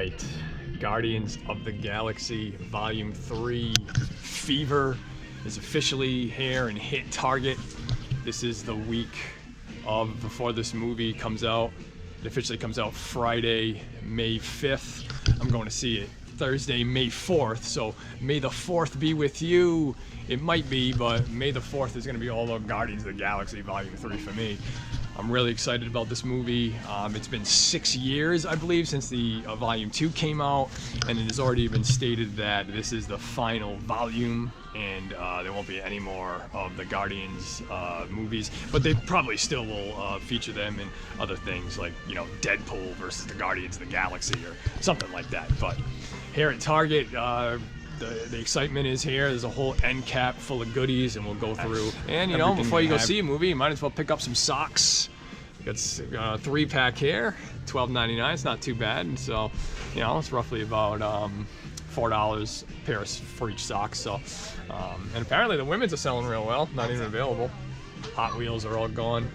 right, Guardians of the Galaxy Volume 3 Fever is officially here and hit Target. This is the week of before this movie comes out. It officially comes out Friday, May 5th. I'm going to see it Thursday, May 4th, so may the 4th be with you. It might be, but May the 4th is going to be all of Guardians of the Galaxy Volume 3 for me. I'm really excited about this movie. It's been 6 years, I believe, since the Volume 2 came out, and it has already been stated that this is the final volume, and there won't be any more of the Guardians movies, but they probably still will feature them in other things like, you know, Deadpool versus the Guardians of the Galaxy or something like that. But here at Target, the excitement is here. There's a whole end cap full of goodies, and we'll go through. And you know, before you go see a movie, you might as well pick up some socks. It's a 3-pack here, $12.99. It's not too bad. And so, you know, it's roughly about $4 a pair for each sock. So, and apparently the women's are selling real well. Not even available. Hot Wheels are all gone.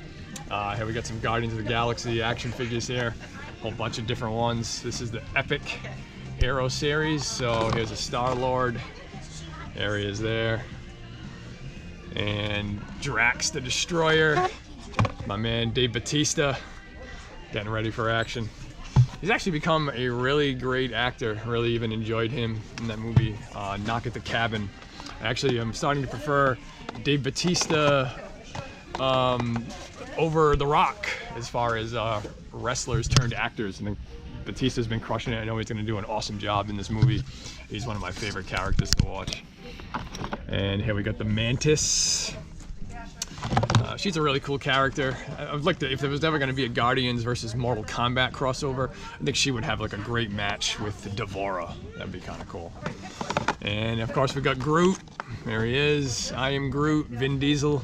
Here we got some Guardians of the Galaxy action figures here. A whole bunch of different ones. This is the Epic Aero series. So here's a Star-Lord. There he is there. And Drax the Destroyer. My man Dave Bautista getting ready for action. He's actually become a really great actor. Really even enjoyed him in that movie, Knock at the Cabin. Actually, I'm starting to prefer Dave Bautista over The Rock as far as wrestlers turned actors. I think Bautista's been crushing it. I know he's going to do an awesome job in this movie. He's one of my favorite characters to watch. And here we got the Mantis. She's a really cool character. I would like to, if there was ever going to be a Guardians versus Mortal Kombat crossover, I think she would have like a great match with Devora. That'd be kind of cool. And of course we got Groot. There he is. I am Groot. Vin Diesel,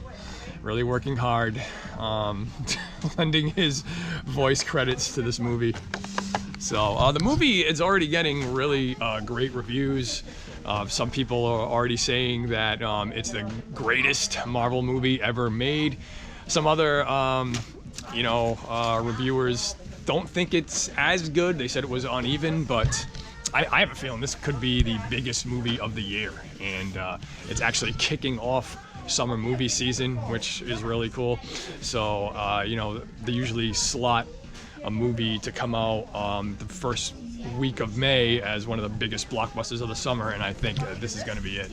really working hard, lending his voice credits to this movie. So the movie is already getting really great reviews. Some people are already saying that it's the greatest Marvel movie ever made. Some other, reviewers don't think it's as good. They said it was uneven, but I have a feeling this could be the biggest movie of the year. And it's actually kicking off summer movie season, which is really cool. So, they usually slot a movie to come out the first week of May as one of the biggest blockbusters of the summer, and I think this is going to be it.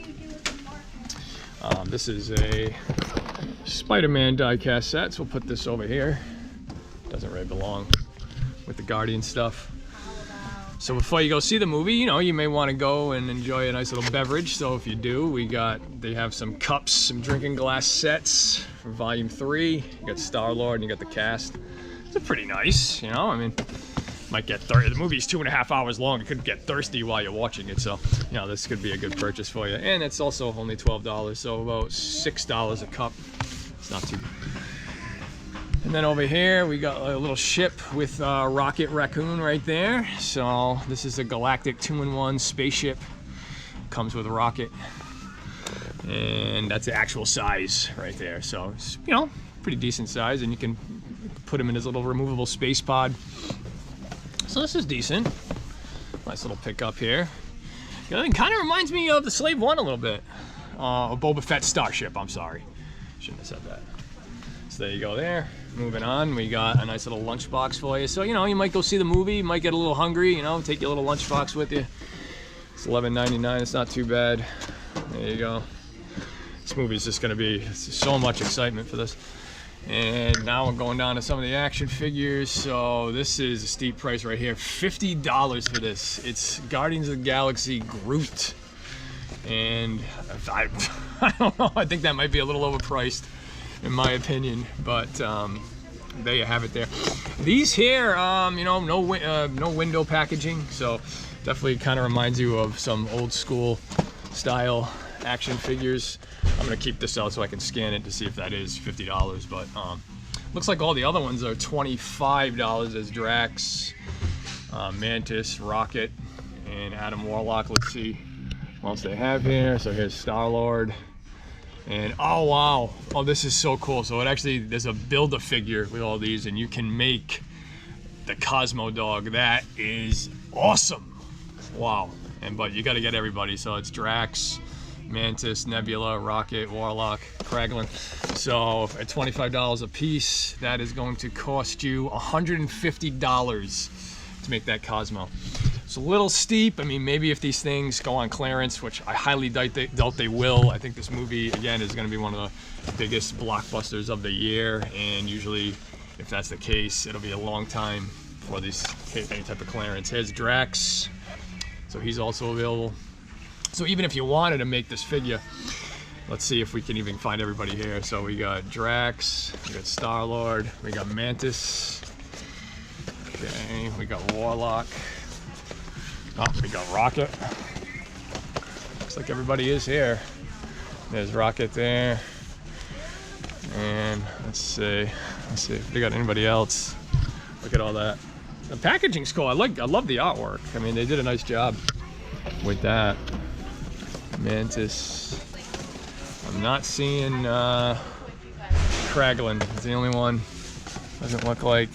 This is a Spider-Man die-cast set, so we'll put this over here. Doesn't really belong with the Guardian stuff. So before you go see the movie, you may want to go and enjoy a nice little beverage. So if you do, they have some cups, some drinking glass sets for Volume 3. You got Star-Lord and you got the cast. It's pretty nice, I mean, might get thirsty. The movie's 2.5 hours long. You could get thirsty while you're watching it, so this could be a good purchase for you. And it's also only $12, so about $6 a cup. It's not too bad. And then over here we got a little ship with Rocket Raccoon right there. So this is a galactic 2-in-1 spaceship. Comes with a rocket, and that's the actual size right there. So it's, pretty decent size, and you can put him in his little removable space pod. So this is decent. Nice little pickup here. It kind of reminds me of the Slave One a little bit. Boba Fett's starship, I'm sorry. Shouldn't have said that. So there you go there. Moving on, we got a nice little lunchbox for you. So, you might go see the movie, you might get a little hungry, take your little lunchbox with you. It's $11.99, it's not too bad. There you go. This movie's just gonna be so much excitement for this. And now we're going down to some of the action figures. So this is a steep price right here, $50 for this. It's Guardians of the Galaxy Groot. And I don't know, I think that might be a little overpriced in my opinion, but there you have it there. These here, no window packaging, so definitely kind of reminds you of some old school style action figures. I'm gonna keep this out so I can scan it to see if that is $50, but looks like all the other ones are $25 as Drax, Mantis, Rocket, and Adam Warlock. Let's see what else they have here. So here's Star-Lord, and oh wow, oh this is so cool. So there's a Build-A-Figure with all these, and you can make the Cosmo dog. That is awesome. Wow. But you got to get everybody. So it's Drax, Mantis, Nebula, Rocket, Warlock, Kraglin. So at $25 a piece, that is going to cost you $150 to make that Cosmo. It's a little steep. I mean, maybe if these things go on clearance, which I highly doubt they will. I think this movie, again, is going to be one of the biggest blockbusters of the year. And usually, if that's the case, it'll be a long time before these hit any type of clearance. Here's Drax. So he's also available. So even if you wanted to make this figure, let's see if we can even find everybody here. So we got Drax, we got Star-Lord, we got Mantis. Okay, we got Warlock. Oh, we got Rocket. Looks like everybody is here. There's Rocket there. And let's see if we got anybody else. Look at all that. The packaging's cool. I love the artwork. I mean, they did a nice job with that. Mantis. I'm not seeing Kraglin. It's the only one. Doesn't look like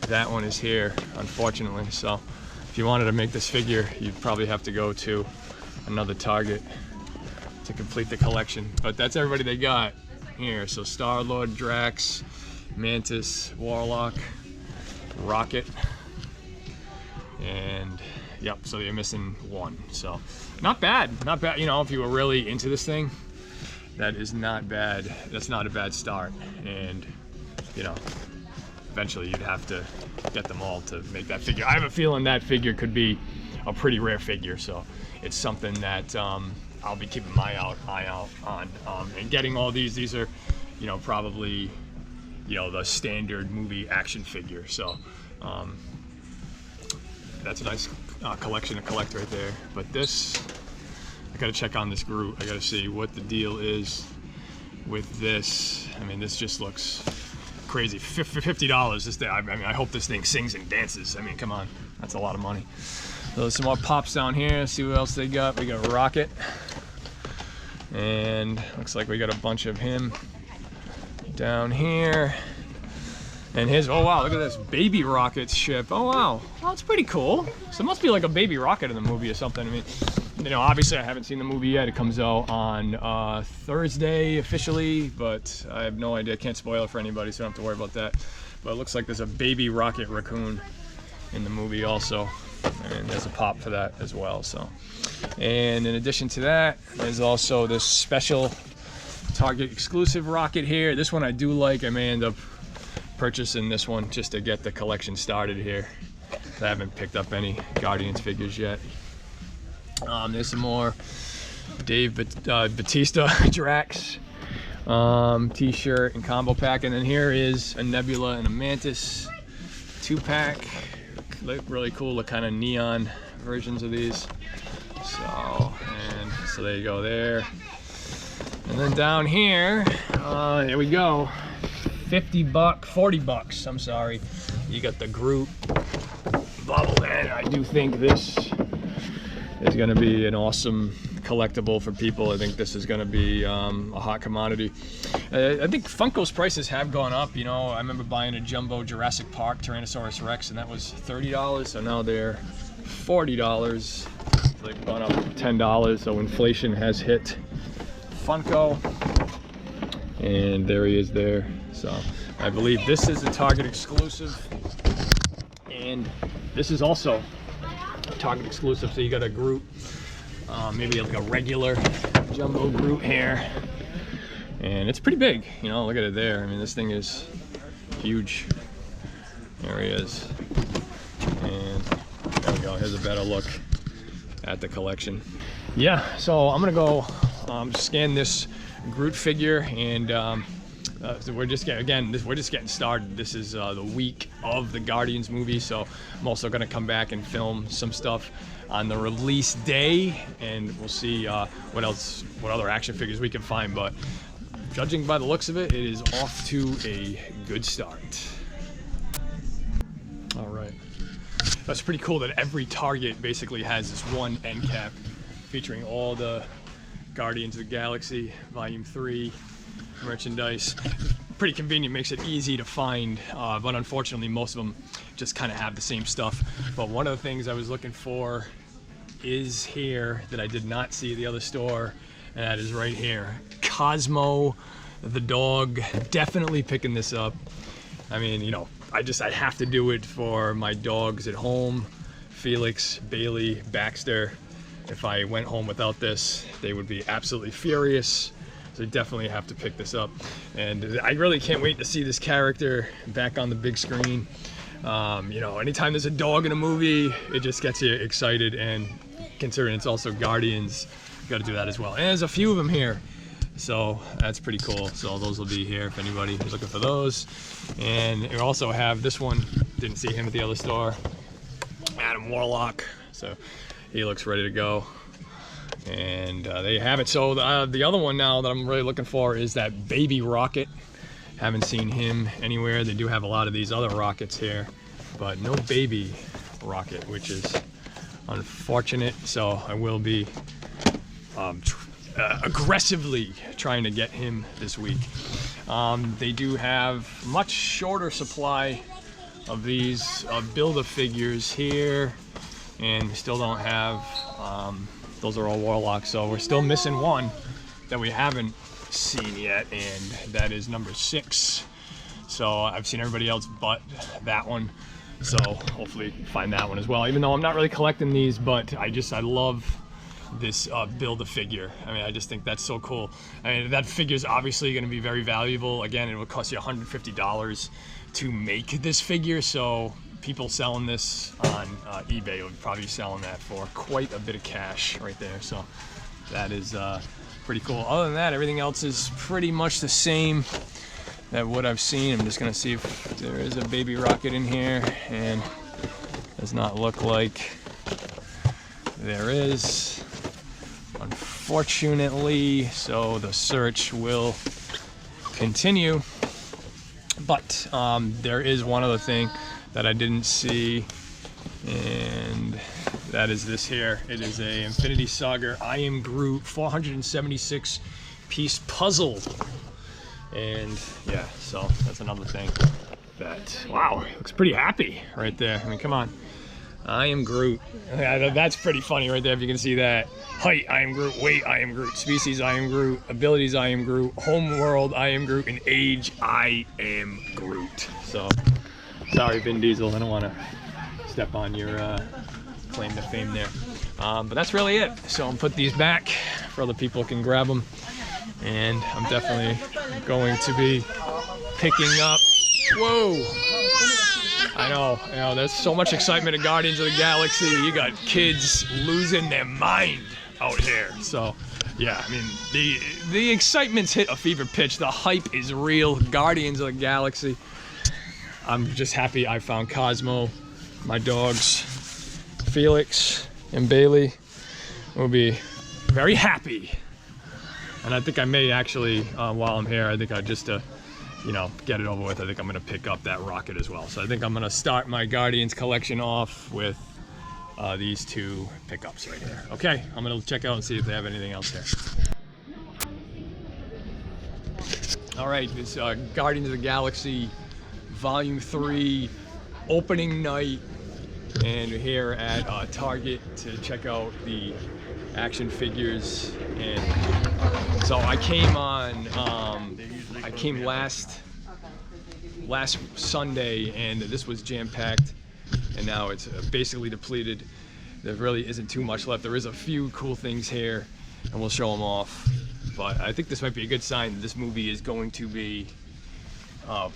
that one is here, unfortunately. So if you wanted to make this figure, you'd probably have to go to another Target to complete the collection. But that's everybody they got here. So Star-Lord, Drax, Mantis, Warlock, Rocket, and yep, so you're missing one. So not bad, you know, if you were really into this thing, that is not bad. That's not a bad start. And you know, eventually you'd have to get them all to make that figure. I have a feeling that figure could be a pretty rare figure, so it's something that I'll be keeping my eye out on. And getting all these are, you know, probably, you know, the standard movie action figure. So that's a nice collection to collect right there. But this, I gotta check on this Groot. I gotta see what the deal is with this. I mean, this just looks crazy. $50 this thing. I mean, I hope this thing sings and dances. I mean, come on, that's a lot of money. So there's some more pops down here. See what else they got. We got Rocket, and looks like we got a bunch of him down here. And here's, oh wow, look at this baby Rocket ship. Oh wow, well, it's pretty cool. So it must be like a baby Rocket in the movie or something. I mean, you know, obviously I haven't seen the movie yet. It comes out on Thursday officially, but I have no idea. Can't spoil it for anybody, so I don't have to worry about that. But it looks like there's a baby Rocket raccoon in the movie also, and there's a pop for that as well. So, and in addition to that, there's also this special Target exclusive Rocket here. This one I do like. I may end up purchasing this one just to get the collection started here. I haven't picked up any Guardians figures yet. There's some more Dave Bautista Drax t-shirt and combo pack, and then here is a Nebula and a Mantis 2-pack. Look really cool, the kind of neon versions of these. So there you go there. And then down here, here we go. 40 bucks, I'm sorry. You got the Groot bobblehead. I do think this is gonna be an awesome collectible for people. I think this is gonna be a hot commodity. I think Funko's prices have gone up. You know, I remember buying a jumbo Jurassic Park Tyrannosaurus Rex, and that was $30. So now they're $40. They've gone up $10. So inflation has hit Funko. And there he is there. So I believe this is a Target exclusive, and this is also Target exclusive. So you got a Groot, maybe like a regular jumbo Groot here, and it's pretty big. You know, look at it there. I mean, this thing is huge. There he is, and there we go. Here's a better look at the collection. Yeah, so I'm gonna go scan this Groot figure, and so we're just getting started. This is the week of the Guardians movie, so I'm also going to come back and film some stuff on the release day, and we'll see what other action figures we can find. But judging by the looks of it, it is off to a good start. All right, that's pretty cool that every Target basically has this one end cap featuring all the Guardians of the Galaxy Volume 3 merchandise. Pretty convenient, makes it easy to find, but unfortunately most of them just kind of have the same stuff. But one of the things I was looking for is here that I did not see at the other store, and that is right here. Cosmo, the dog. Definitely picking this up. I mean, you know, I have to do it for my dogs at home. Felix, Bailey, Baxter. If I went home without this, they would be absolutely furious. So I definitely have to pick this up. And I really can't wait to see this character back on the big screen. You know, anytime there's a dog in a movie, it just gets you excited. And considering it's also Guardians, you got to do that as well. And there's a few of them here, so that's pretty cool. So those will be here if anybody is looking for those. And we also have this one. Didn't see him at the other store. Adam Warlock. So he looks ready to go. And there you have it. So the other one now that I'm really looking for is that baby rocket. Haven't seen him anywhere. They do have a lot of these other rockets here, but no baby rocket, which is unfortunate. So I will be aggressively trying to get him this week. They do have much shorter supply of these Build-A-Figures here, and still don't have, those are all Warlocks, so we're still missing one that we haven't seen yet, and that is number 6. So I've seen everybody else but that one, so hopefully find that one as well, even though I'm not really collecting these. But I love this Build-A-Figure. I mean, I just think that's so cool. I mean, that figure is obviously going to be very valuable. Again, it would cost you $150 to make this figure, so people selling this on eBay would probably be selling that for quite a bit of cash right there. So that is pretty cool. Other than that, everything else is pretty much the same that what I've seen. I'm just gonna see if there is a baby rocket in here, and does not look like there is, unfortunately. So the search will continue. But there is one other thing that I didn't see, and that is this here. It is a Infinity Saga I Am Groot 476 piece puzzle. And yeah, so that's another thing that, wow, looks pretty happy right there. I mean, come on. I am Groot. That's pretty funny right there, if you can see that. Height, I am Groot. Weight, I am Groot. Species, I am Groot. Abilities, I am Groot. Home world, I am Groot. And age, I am Groot. So, sorry, Vin Diesel, I don't want to step on your claim to fame there. But that's really it. So I'll put these back for other people can grab them. And I'm definitely going to be picking up. Whoa! I know, there's so much excitement in Guardians of the Galaxy. You got kids losing their mind out here. So, yeah, I mean, the excitement's hit a fever pitch. The hype is real. Guardians of the Galaxy. I'm just happy I found Cosmo. My dogs, Felix and Bailey, will be very happy. And I think I may actually, while I'm here, I think I just you know, get it over with, I think I'm gonna pick up that rocket as well. So I think I'm gonna start my Guardians collection off with these 2 pickups right here. Okay, I'm gonna check out and see if they have anything else here. All right, this Guardians of the Galaxy Volume 3 opening night, and we're here at Target to check out the action figures. And so I came on, I came last Sunday, and this was jam-packed, and now it's basically depleted. There really isn't too much left. There is a few cool things here, and we'll show them off. But I think this might be a good sign that this movie is going to be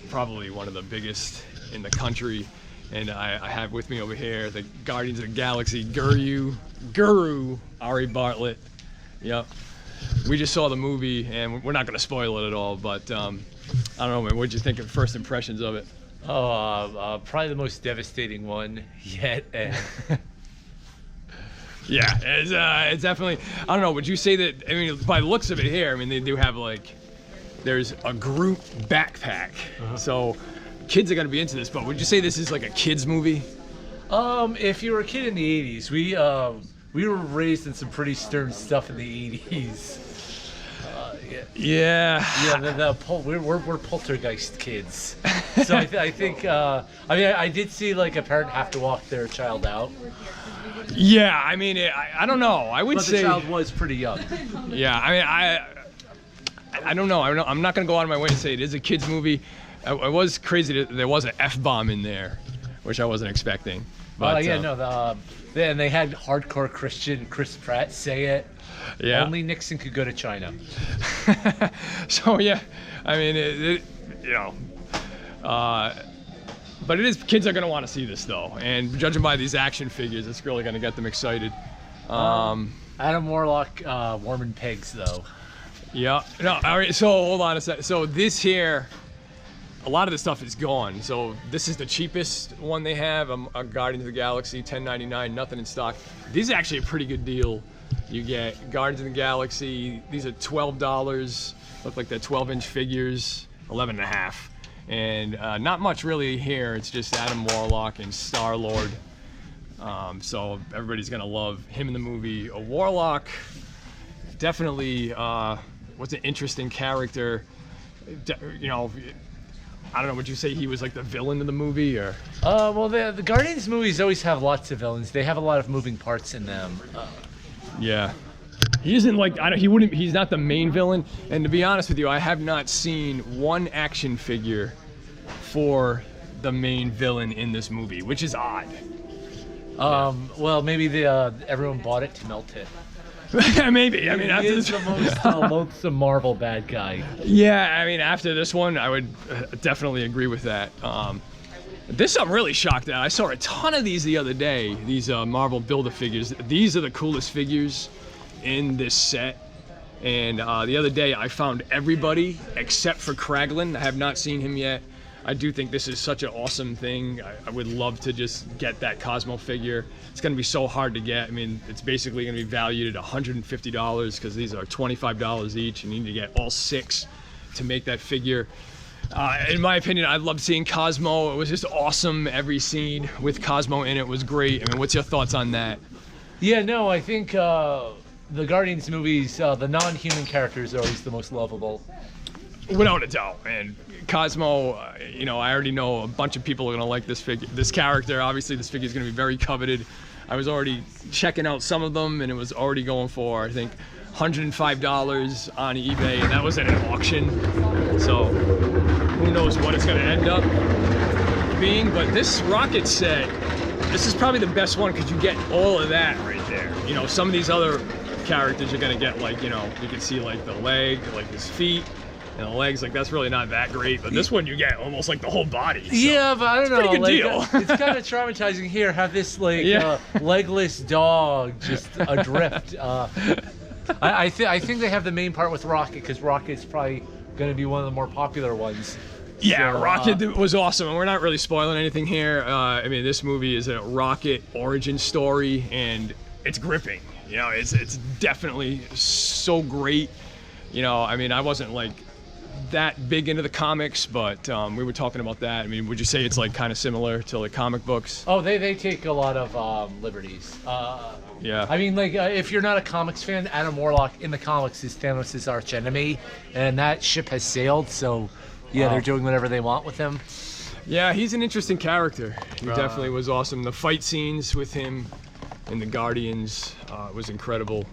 probably one of the biggest in the country. And I have with me over here the Guardians of the Galaxy Guru R.A. Bartlett. Yep. We just saw the movie, and we're not going to spoil it at all, but I don't know, man, what'd you think of first impressions of it? Oh, probably the most devastating one yet. Yeah, it's definitely, I don't know, would you say that, I mean, by the looks of it here, I mean, they do have, like, there's a Groot backpack. So kids are going to be into this, but would you say this is like a kid's movie? If you were a kid in the 80s, we were raised in some pretty stern stuff in the 80s. Yeah. We're poltergeist kids. So I think I did see like a parent have to walk their child out. Yeah, I mean, I don't know. I would But say the child was pretty young. Yeah, I mean, I don't know. I'm not gonna go out of my way and say it is a kids movie. It was crazy that there was an F-bomb in there, which I wasn't expecting. But and they had hardcore Christian Chris Pratt say it. Yeah. Only Nixon could go to China. So yeah, I mean, but it is, kids are gonna want to see this though, and judging by these action figures, it's really gonna get them excited. Adam Warlock, warming pegs though. Yeah. No. All right. So hold on a sec. So this here, a lot of the stuff is gone. So this is the cheapest one they have. A Guardians of the Galaxy, $10.99, nothing in stock. These are actually a pretty good deal. You get Guardians of the Galaxy. These are $12. Look like they're 12-inch figures, 11.5. And not much really here. It's just Adam Warlock and Star-Lord. So everybody's gonna love him in the movie. A Warlock, definitely was an interesting character. You know, I don't know. Would you say he was like the villain of the movie, or? Well, the Guardians movies always have lots of villains. They have a lot of moving parts in them. Yeah. He isn't like, he's not the main villain. And to be honest with you, I have not seen one action figure for the main villain in this movie, which is odd. Well, maybe everyone bought it to melt it. Maybe. I mean, after He is the most loathsome Marvel bad guy. Yeah, I mean, after this one, I would definitely agree with that. This I'm really shocked at. I saw a ton of these the other day, these Marvel Build-A-Figures. These are the coolest figures in this set. And the other day, I found everybody except for Kraglin. I have not seen him yet. I do think this is such an awesome thing. I would love to just get that Cosmo figure. It's going to be so hard to get. I mean, it's basically going to be valued at $150 because these are $25 each, and you need to get all 6 to make that figure. In my opinion, I loved seeing Cosmo. It was just awesome. Every scene with Cosmo in it was great. I mean, what's your thoughts on that? Yeah, no, I think the Guardians movies, the non-human characters are always the most lovable. Without a doubt, and Cosmo, you know, I already know a bunch of people are gonna like this character. Obviously, this figure is gonna be very coveted. I was already checking out some of them, and it was already going for, I think, $105 on eBay, and that was at an auction. So who knows what it's gonna end up being? But this rocket set, this is probably the best one because you get all of that right there. You know, some of these other characters you're gonna get, like, you know, you can see like the leg, like his feet. And the legs, like, that's really not that great, but this one you get almost like the whole body. So yeah, but I don't know. Pretty good like, deal. It's kind of traumatizing here. Have this like legless dog just adrift. I think they have the main part with Rocket because Rocket's probably going to be one of the more popular ones. Yeah, so, Rocket was awesome, and we're not really spoiling anything here. I mean, this movie is a Rocket origin story, and it's gripping. You know, it's definitely so great. You know, I mean, I wasn't like that big into the comics, but we were talking about that. I mean, would you say it's like kind of similar to the comic books? Oh, they take a lot of liberties. Yeah. I mean, like, if you're not a comics fan, Adam Warlock in the comics is Thanos' arch enemy, and that ship has sailed, so yeah, they're doing whatever they want with him. Yeah, he's an interesting character. He definitely was awesome. The fight scenes with him in the Guardians was incredible.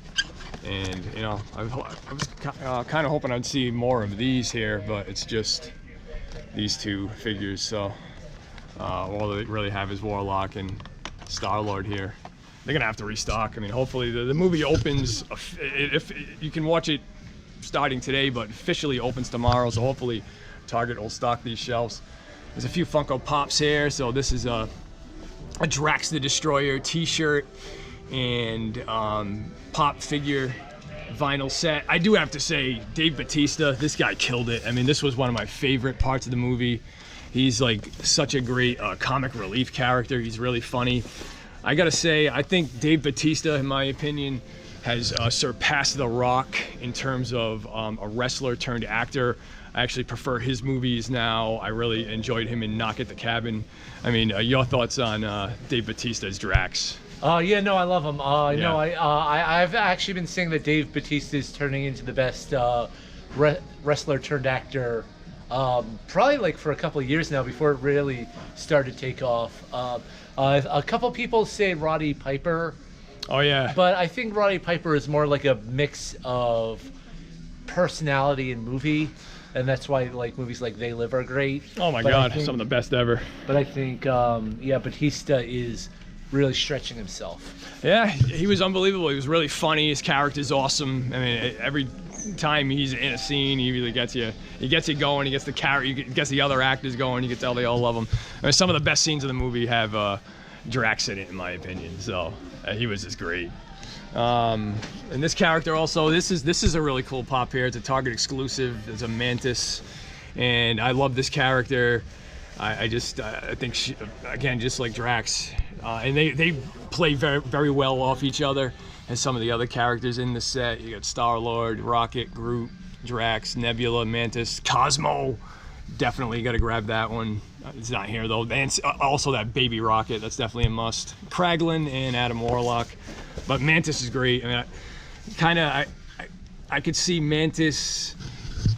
And, you know, I was kind of hoping I'd see more of these here, but it's just these 2 figures. So all they really have is Warlock and Star-Lord here. They're going to have to restock. I mean, hopefully the movie opens, if you can watch it starting today, but officially opens tomorrow. So hopefully Target will stock these shelves. There's a few Funko Pops here. So this is a Drax the Destroyer t-shirt and pop figure vinyl set. I do have to say, Dave Bautista, this guy killed it. I mean, this was one of my favorite parts of the movie. He's like such a great comic relief character. He's really funny. I gotta say, I think Dave Bautista, in my opinion, has surpassed The Rock in terms of a wrestler turned actor. I actually prefer his movies now. I really enjoyed him in Knock at the Cabin. I mean, your thoughts on Dave Bautista as Drax? Yeah, no, I love him. Yeah. No, I've actually been saying that Dave Bautista is turning into the best wrestler turned actor, probably like for a couple of years now before it really started to take off. A couple people say Roddy Piper. Oh yeah. But I think Roddy Piper is more like a mix of personality and movie, and that's why like movies like They Live are great. Oh my God, some of the best ever. But I think, yeah, Batista is really stretching himself. Yeah, he was unbelievable. He was really funny. His character's awesome. I mean, every time he's in a scene, he really gets you. He gets you going. He gets the he gets the other actors going. You can tell they all love him. I mean, some of the best scenes of the movie have Drax in it, in my opinion. So he was just great. And this character also, this is a really cool pop here. It's a Target exclusive. It's a Mantis, and I love this character. I think she, again, just like Drax, and they play very, very well off each other. And some of the other characters in the set, you got Star-Lord, Rocket, Groot, Drax, Nebula, Mantis, Cosmo. Definitely got to grab that one. It's not here though. And also that baby Rocket, that's definitely a must. Kraglin and Adam Warlock. But Mantis is great. I mean, I could see Mantis.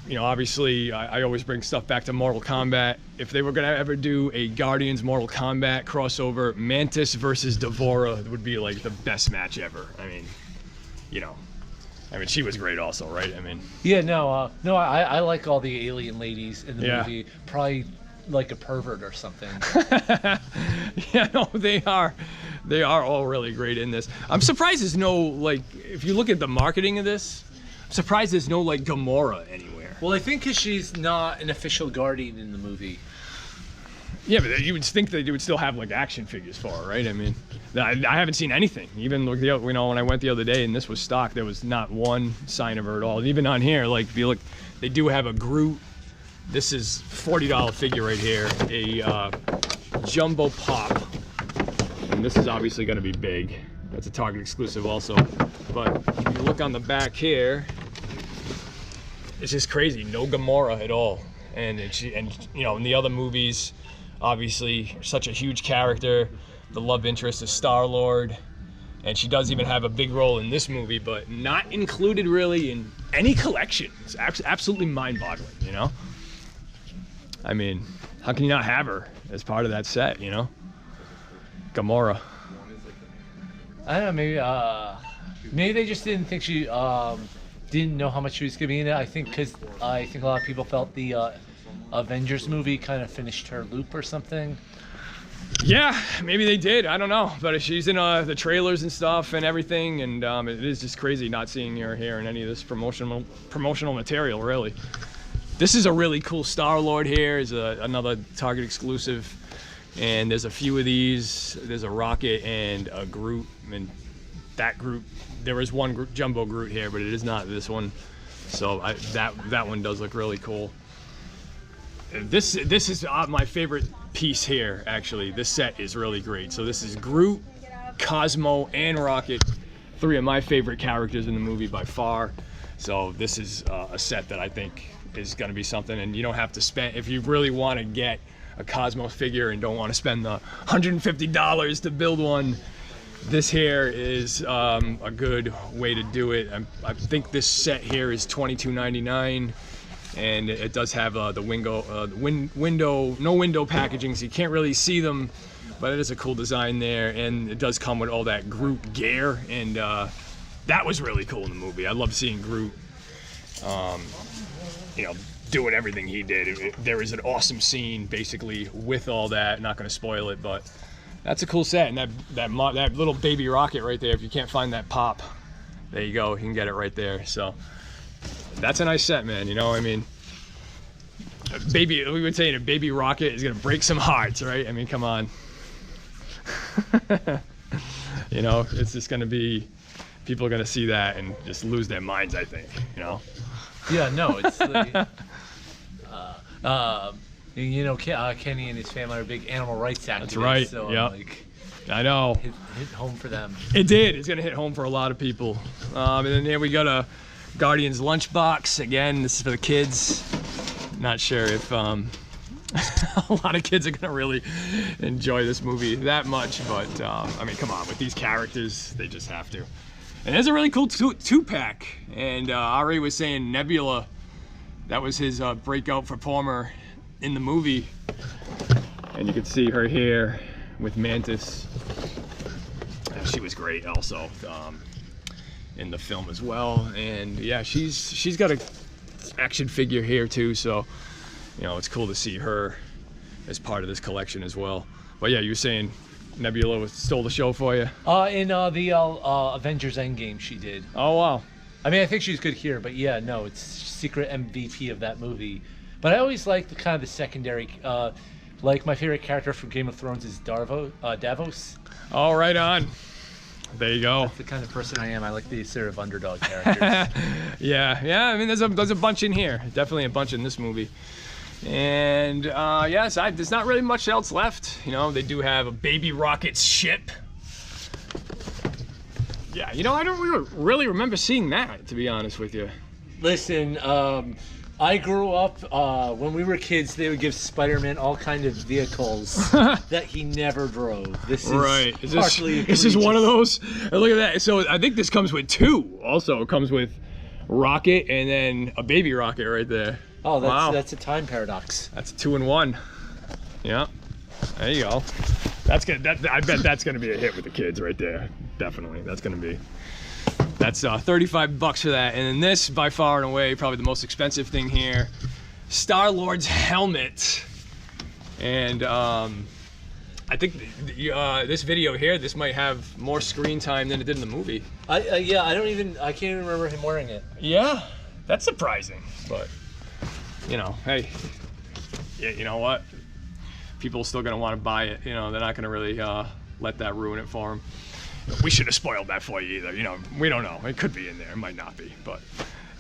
You know, obviously, I always bring stuff back to Mortal Kombat. If they were gonna ever do a Guardians Mortal Kombat crossover, Mantis versus Devora would be like the best match ever. I mean, you know, she was great also, right? I mean, yeah, I like all the alien ladies in the movie. Probably like a pervert or something. Yeah, no, they are all really great in this. I'm surprised there's no, like, if you look at the marketing of this, I'm surprised there's no like Gamora anywhere. Well, I think because she's not an official Guardian in the movie. Yeah, but you would think that you would still have like action figures for her, right? I mean, I haven't seen anything. Even when I went the other day and this was stock, there was not one sign of her at all. And even on here, like if you look, they do have a Groot. This is $40 figure right here, a jumbo pop, and this is obviously going to be big. That's a Target exclusive also. But if you look on the back here, it's just crazy. No Gamora at all. And you know, in the other movies, obviously such a huge character. The love interest is Star-Lord, and she does even have a big role in this movie, but not included really in any collection. It's absolutely mind-boggling, you know? I mean, how can you not have her as part of that set, you know? Gamora. I don't know, maybe they just didn't think she didn't know how much she was gonna be in it. I think a lot of people felt the Avengers movie kind of finished her loop or something. Yeah, maybe they did. I don't know, but she's in the trailers and stuff and everything, and it is just crazy not seeing her here in any of this promotional material, really. This is a really cool Star-Lord here. Is another Target exclusive, and there's a few of these. There's a Rocket and a Groot, and that Groot. There is one jumbo Groot here, but it is not this one. So that one does look really cool. This is my favorite piece here. Actually, this set is really great. So this is Groot, Cosmo, and Rocket, three of my favorite characters in the movie by far. So this is a set that I think is going to be something, and you don't have to spend, if you really want to get a Cosmo figure and don't want to spend the $150 to build one, this here is a good way to do it. I think this set here is $22.99, and it does have the no window packaging, so you can't really see them, but it is a cool design there, and it does come with all that Groot gear, and that was really cool in the movie. I love seeing Groot, you know, doing everything he did. There is an awesome scene basically with all that. Not going to spoil it, but that's a cool set. And that little baby Rocket right there, if you can't find that pop, there you go, you can get it right there. So that's a nice set, man. You know, I mean, we would say a baby Rocket is going to break some hearts, right? I mean, come on. You know, it's just going to be, people are going to see that and just lose their minds, I think, you know? Yeah, no, it's like, you know, Kenny and his family are big animal rights activists. That's right. So yep. like, I know. Hit home for them. It did. It's gonna hit home for a lot of people. And then here we got a Guardians lunchbox. Again, this is for the kids. Not sure if a lot of kids are gonna really enjoy this movie that much, but I mean, come on, with these characters, they just have to. And there's a really cool two-pack, and R.A was saying Nebula That was his breakout performer in the movie. And you can see her here with Mantis. She was great also in the film as well. And yeah, she's got a action figure here too, so you know, it's cool to see her as part of this collection as well. But yeah, you were saying Nebula stole the show for you? In the Avengers Endgame she did. Oh wow. I mean, I think she's good here, but yeah, no, it's secret MVP of that movie. But I always like the kind of the secondary, like my favorite character from Game of Thrones is Davos. Oh, right on. There you go. That's the kind of person I am. I like these sort of underdog characters. yeah. I mean, there's a bunch in here. Definitely a bunch in this movie. And yes, there's not really much else left. You know, they do have a Baby Rocket's ship. Yeah, you know, I don't really remember seeing that, to be honest with you. Listen, I grew up, when we were kids, they would give Spider-Man all kind of vehicles that he never drove. This is right. partially this is one of those. Look at that. So I think this comes with two. Also, it comes with Rocket and then a Baby Rocket right there. Oh, that's wow. a time paradox. That's a 2-in-1. Yeah. There you go. That's good. I bet that's gonna be a hit with the kids right there. Definitely. That's 35 bucks for that. And then this, by far and away, probably the most expensive thing here, Star-Lord's helmet. And I think this video here, this might have more screen time than it did in the movie. I can't even remember him wearing it. Yeah, that's surprising. But you know, hey, yeah, you know what? People are still gonna want to buy it. You know, they're not gonna really let that ruin it for them. We shouldn't have spoiled that for you either. You know, we don't know. It could be in there. It might not be. But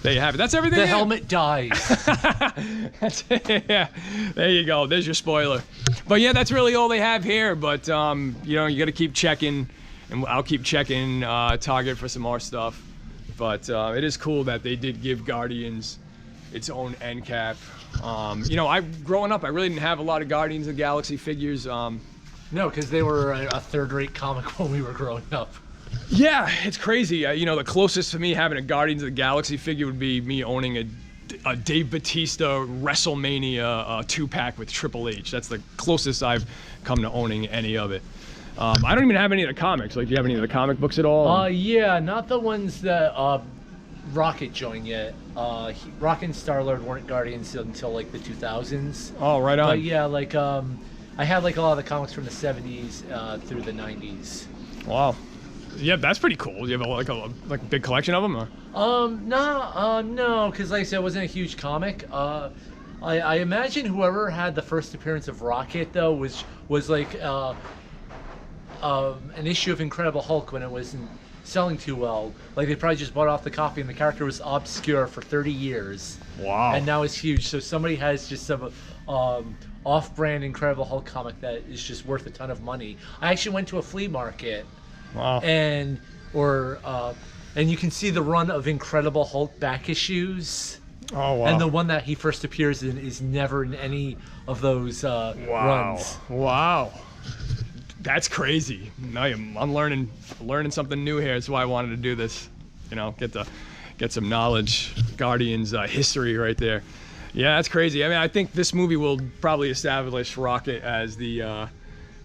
there you have it. That's everything. The helmet dies. That's it. Yeah. There you go. There's your spoiler. But yeah, that's really all they have here. But you know, you got to keep checking, and I'll keep checking Target for some more stuff. But it is cool that they did give Guardians its own end cap. You know, growing up, I really didn't have a lot of Guardians of the Galaxy figures. No, because they were a third-rate comic when we were growing up. Yeah, it's crazy. You know, the closest to me having a Guardians of the Galaxy figure would be me owning a Dave Bautista WrestleMania 2-pack with Triple H. That's the closest I've come to owning any of it. I don't even have any of the comics. Like, do you have any of the comic books at all? Yeah, not the ones that Rocket joined yet. Rocket and Star-Lord weren't Guardians until like the 2000s. Oh, right on. But yeah, like I had like a lot of the comics from the 70s through the 90s. Wow. Yeah, that's pretty cool. Do you have like a big collection of them? Or? No, because like I said, it wasn't a huge comic. I imagine whoever had the first appearance of Rocket though was like an issue of Incredible Hulk when it wasn't selling too well. Like they probably just bought off the copy and the character was obscure for 30 years. Wow. And now it's huge. So somebody has just some off-brand Incredible Hulk comic that is just worth a ton of money. I actually went to a flea market. Wow. And you can see the run of Incredible Hulk back issues. Oh wow. And the one that he first appears in is never in any of those runs. Wow. That's crazy. I'm learning something new here. That's why I wanted to do this. You know, get some knowledge, Guardians history right there. Yeah, that's crazy. I mean, I think this movie will probably establish Rocket as the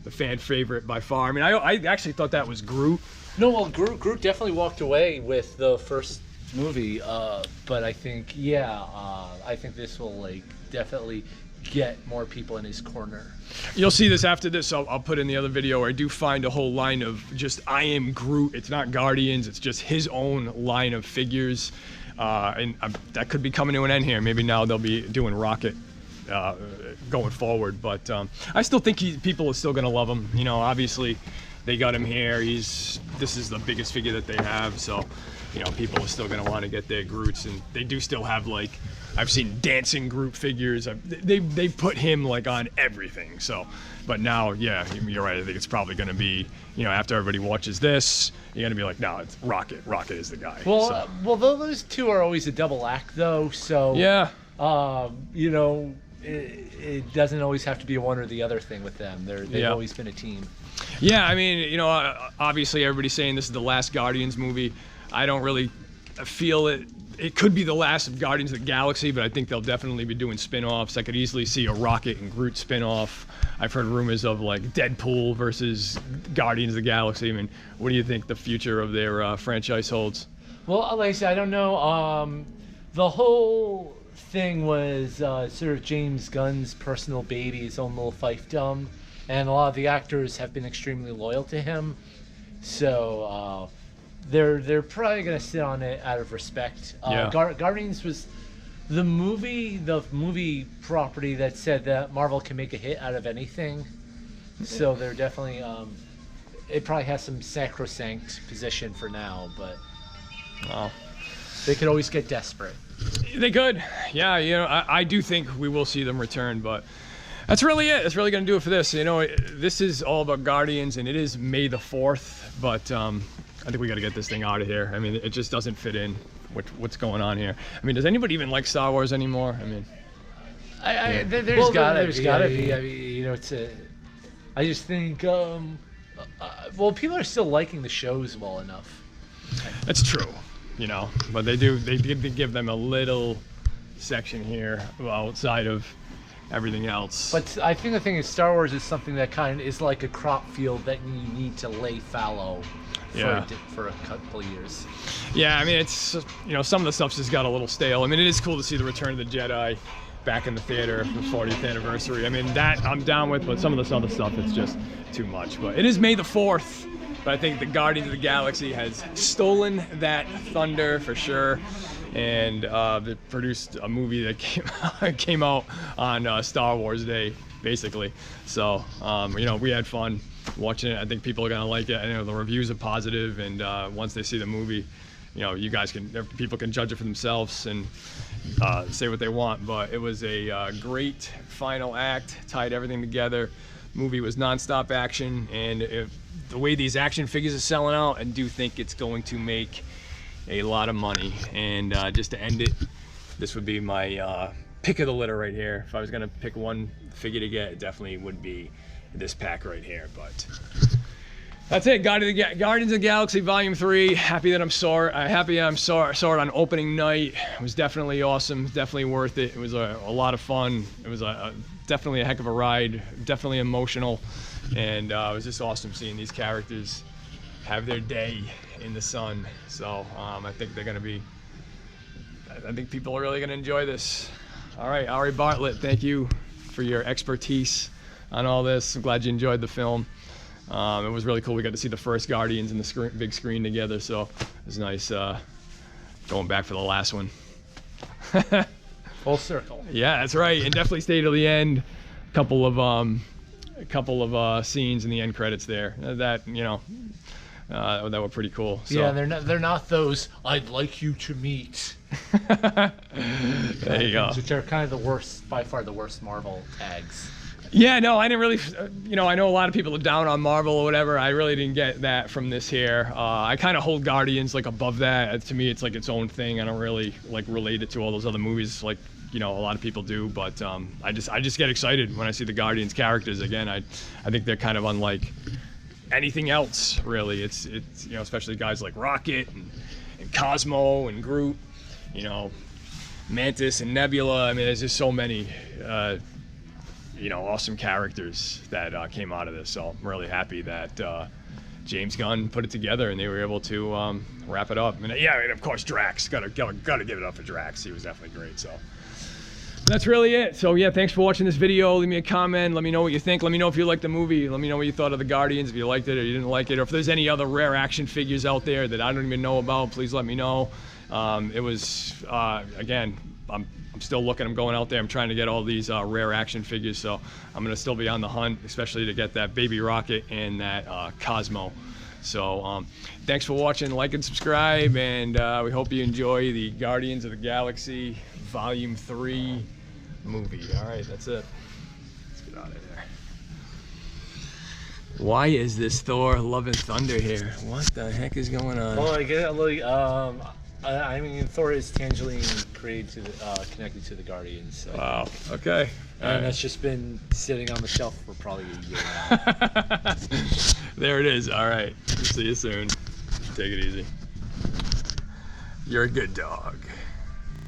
fan favorite by far. I mean, I actually thought that was Groot. No, well, Groot definitely walked away with the first movie, but I think, I think this will like definitely get more people in his corner. You'll see this after this. I'll put in the other video where I do find a whole line of just I Am Groot. It's not Guardians. It's just his own line of figures. And that could be coming to an end here. Maybe now they'll be doing Rocket going forward. But I still think people are still going to love him. You know, obviously they got him here. This is the biggest figure that they have. So, you know, people are still going to want to get their Groots. And they do still have, like, I've seen dancing Groot figures. They put him, like, on everything. So, but now, yeah, you're right. I think it's probably going to be, you know, after everybody watches this, you're going to be like, no, it's Rocket. Rocket is the guy. Well, well, those two are always a double act, though. So, yeah, you know, it doesn't always have to be a one or the other thing with them. They've always been a team. Yeah, I mean, you know, obviously everybody's saying this is the last Guardians movie. I don't really feel it. it could be the last of Guardians of the Galaxy, but I think they'll definitely be doing spin-offs. I could easily see a Rocket and Groot spin-off. I've heard rumors of like Deadpool versus Guardians of the Galaxy. I mean, what do you think the future of their franchise holds? Well, like I said, I don't know. The whole thing was sort of James Gunn's personal baby, his own little fiefdom, and a lot of the actors have been extremely loyal to him. So they're probably gonna sit on it out of respect. Yeah. Guardians was the movie property that said that Marvel can make a hit out of anything. So they're definitely it probably has some sacrosanct position for now, but they could always get desperate. They could, yeah. You know, I do think we will see them return, but that's really it. That's really gonna do it for this. You know, this is all about Guardians, and it is May the 4th, but I think we got to get this thing out of here. I mean, it just doesn't fit in what's going on here. I mean, does anybody even like Star Wars anymore? I mean, there's gotta be. I mean, you know, I just think, well, people are still liking the shows well enough. That's true, you know, but they did give them a little section here outside of everything else. But I think the thing is, Star Wars is something that kind of is like a crop field that you need to lay fallow for a couple of years. Yeah, I mean, it's, you know, some of the stuff's just got a little stale. I mean, it is cool to see the Return of the Jedi back in the theater for the 40th anniversary. I mean, that I'm down with, but some of this other stuff, it's just too much. But it is May the 4th, but I think the Guardians of the Galaxy has stolen that thunder for sure. And they produced a movie that came out on Star Wars Day, basically. So, you know, we had fun watching it. I think people are gonna like it. I know the reviews are positive, and once they see the movie, you know, people can judge it for themselves and say what they want. But it was a great final act, tied everything together. Movie was nonstop action, and the way these action figures are selling out, I do think it's going to make a lot of money. And just to end it, this would be my pick of the litter right here. If I was gonna pick one figure to get, it definitely would be this pack right here. But that's it. Guardians of the Galaxy Volume 3. Happy that I saw it on opening night. It was definitely awesome. Definitely worth it. It was a lot of fun. It was definitely a heck of a ride. Definitely emotional, and it was just awesome seeing these characters have their day in the sun. So I think I think people are really gonna enjoy this. All right, R.A. Bartlett, thank you for your expertise on all this. I'm glad you enjoyed the film. It was really cool. We got to see the first Guardians in the big screen together, so it was nice going back for the last one. Full circle. Yeah, that's right, and definitely stayed till the end. A couple of scenes in the end credits there that, you know, that were pretty cool. So. Yeah, they're not those "I'd like you to meet." There you go. Which are kind of the worst, by far the worst Marvel tags. Yeah, no, I didn't really, you know, I know a lot of people are down on Marvel or whatever. I really didn't get that from this here. I kind of hold Guardians like above that. To me, it's like its own thing. I don't really like relate it to all those other movies like, you know, a lot of people do. But I just get excited when I see the Guardians characters again. I think they're kind of unlike anything else, really. It's you know, especially guys like Rocket and Cosmo and Groot, you know, Mantis and Nebula. I mean, there's just so many you know, awesome characters that came out of this. So I'm really happy that James Gunn put it together and they were able to wrap it up. And yeah, and of course Drax, gotta give it up for Drax. He was definitely great. So that's really it. So yeah, thanks for watching this video. Leave me a comment. Let me know what you think. Let me know if you liked the movie. Let me know what you thought of the Guardians, if you liked it or you didn't like it, or if there's any other rare action figures out there that I don't even know about, please let me know. It was, again, I'm still looking. I'm going out there. I'm trying to get all these rare action figures, so I'm going to still be on the hunt, especially to get that Baby Rocket and that Cosmo. So thanks for watching. Like and subscribe, and we hope you enjoy the Guardians of the Galaxy Volume 3 movie. All right, that's it. Let's get out of there. Why is this Thor Love and Thunder here? What the heck is going on? Well, I get a little, I mean, Thor is tangentially connected to the Guardians. So. Wow. Okay. And that's just been sitting on the shelf for probably a year now. There it is. All right. See you soon. Take it easy. You're a good dog.